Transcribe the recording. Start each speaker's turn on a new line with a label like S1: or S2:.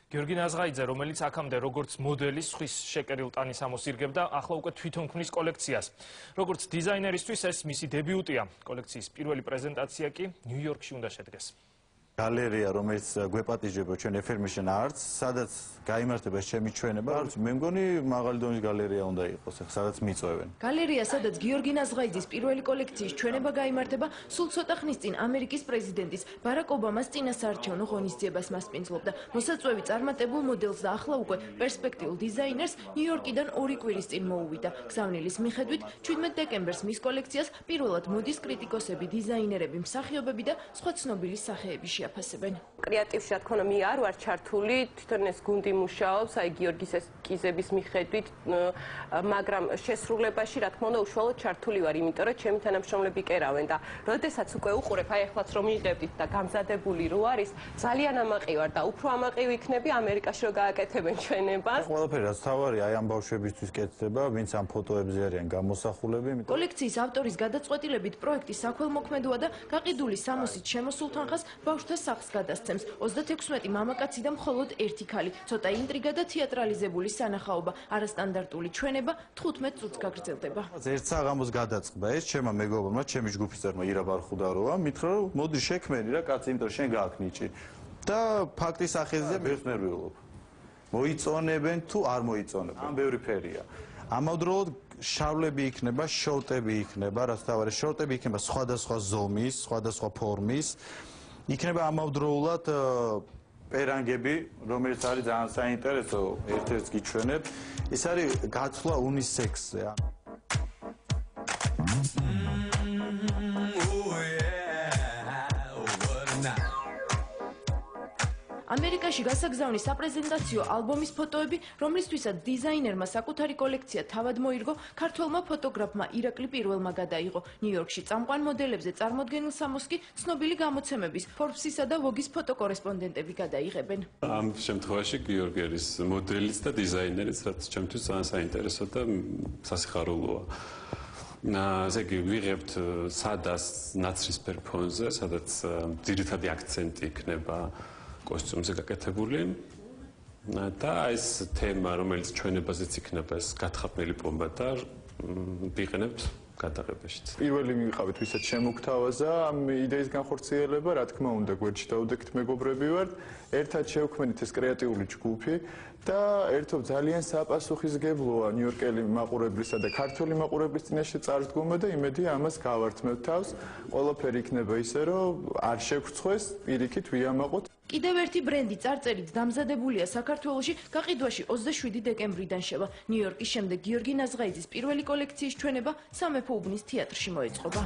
S1: გიორგი ნაზღაიძე, რომელიც აქამდე როგორც მოდელი სხვის შეკერილ ტანის ამოსირგებდა, ახლა უკვე თვითონ ქმნის კოლექციას. როგორც დიზაინერისთვის ეს მისი დებიუტია. კოლექციის პირველი პრეზენტაცია კი ნიუ-იორკში უნდა შედგეს.
S2: გალერეა, რომელიც გვეპატიჟება ჩვენ Affirmation Arts, სადაც გაიმართება ჩემი ჩვენება, მე მგონი მაღალი დონის გალერეა უნდა იყოს, სადაც მიწვევენ.
S3: გალერეა, სადაც გიორგი ნაზღაიძის პირველი კოლექციის ჩვენება გაიმართება, სულ ცოტა ხნის წინ ამერიკის პრეზიდენტის ბარაკ ობამას წინასაარჩევნო ღონისძიებას მასპინძლობდა. მოსაწვევი წარმატებულ მოდელს და ახლა უკვე პერსპექტიულ დიზაინერს ნიუ-იორკიდან 2 კვირის წინ მოუვიდა. გზავნილის მიხედვით 17 დეკემბერს მის კოლექციას პირველად მოდის კრიტიკოსები, დიზაინერები, მსახიობები და სხვა ცნობილი სახეები შეაფასებენ.
S4: კრეატივში რა თქმა უნდა მე არ ვარ ჩართული, თვითონ ეს გუნდი მუშაობს, აი გიორგის ესკიზების მიხედვით, მაგრამ შესრულებაში რა თქმა უნდა უშუალოდ ჩართული ვარ, იმიტომ რომ ჩემი თანამშრომლები კერავენ და როდესაც უკვე უყურებ, აი ახლაც რომ მიიღებდით და გამზადებული რო არის, ძალიან ამაყი ვარ და უფრო ამაყი ვიქნები ამერიკაში რო გააკეთებენ ჩვენებას.
S2: ყველაფერი რაც თავარია, აი ამ ბავშვებისთვის კეთდება, ვინც ამ ფოტოებზე არიან გამოსახულები.
S3: კოლექციის ავტორის გადაწყვეტილებით პროექტი საქველმოქმედოა და გაყიდული 60-ით შემოსულ თანხას ბავშვთა სახლს გადასცემს. 36 მამაკაცი და მხოლოდ ერთი ქალი. ცოტა ინტრიგა და თეატრალიზებული სანახაობა, არასტანდარტული ჩვენება 15 წუთს გაგრძელდება.
S2: ერთ საღამოს გადაწყდა ეს ჩემმა მეგობრმა, ჩემი ჯგუფის წევრმა ირა ბარხუდაროვა, მითხრა რომ მოდი შექმენი რა კაცი, იმიტომ რომ შენ გააკნიჭი. და ფაქტის ახეზზე ბევრს ნერვიულობ. მოიწონებენ თუ არ მოიწონებენ. ამ ბევრი ფერია. ამავდროულად შავლები იქნება, შორტები იქნება, რაც თავარი შორტები იქნება სხვადასხვა ზომის, სხვადასხვა ფორმის. იქნება ამავდროულად პერანგები, რომელიც არის ძალიან საინტერესო, ერთ-ერთს გიჩვენებ. ეს არის გაცვლა უნისექსზე.
S3: ამერიკაში გასაგზავნი საპრეზენტაციო ალბომის ფოტოები, რომლისთვისაც დიზაინერმა საკუთარი კოლექცია თავად მოირგო, ქართველმა ფოტოგრაფმა ირაკლი პირველმა გადაიღო. ნიუ-იორკში წამყვან მოდელებზე წარმოდგენილ სამოსს კი ცნობილი გამოცემების, Forbes-ისა და Vogue-ის ფოტოკორესპონდენტები გადაიღებენ.
S5: ამ შემთხვევაში გიორგი არის მოდელიც და დიზაინერიც, რაც ჩემთვის ძალიან საინტერესო და სასიხარულოა. ესე იგი ვიღებთ სადაც ნაცრისფერ ფონზე, სადაც ძირითადი აქცენტი იქნება კოსტიუმზე გაკეთებული და ეს თემა, რომელიც ჩვენებაზეც იქნება, ეს გათხარნილი პომბა და ვიყენებთ გადაღებაშიც.
S6: პირველი მივიყავით, ვისაც შემოგთავაზა ამ იდეის განხორციელება, რა თქმა უნდა, გვერდში დავდექით მეგობრები ვართ, ერთად შევქმნით ეს კრეატიული ჯგუფი და ერთობ ძალიან საპასუხისგებლოა ნიუ-იორკელი მაყურებლისა და ქართველი მაყურებლის წინაშე წარდგომა და იმედია ამას გავართმევთ თავს. ყველაფერი იქნება ისე, რომ არ შეგვრცხვეს, პირიქით ვიამაყოთ.
S3: კიდევ ერთი ბრენდი წარწერით დამზადებულია საქართველოში, გაყიდვაში 27 დეკემბრიდან შევა. ნიუ-იორკის შემდეგ გიორგი ნაზღაიძის პირველი კოლექციის ჩვენება სამეფო უბნის თეატრში მოეწყობა.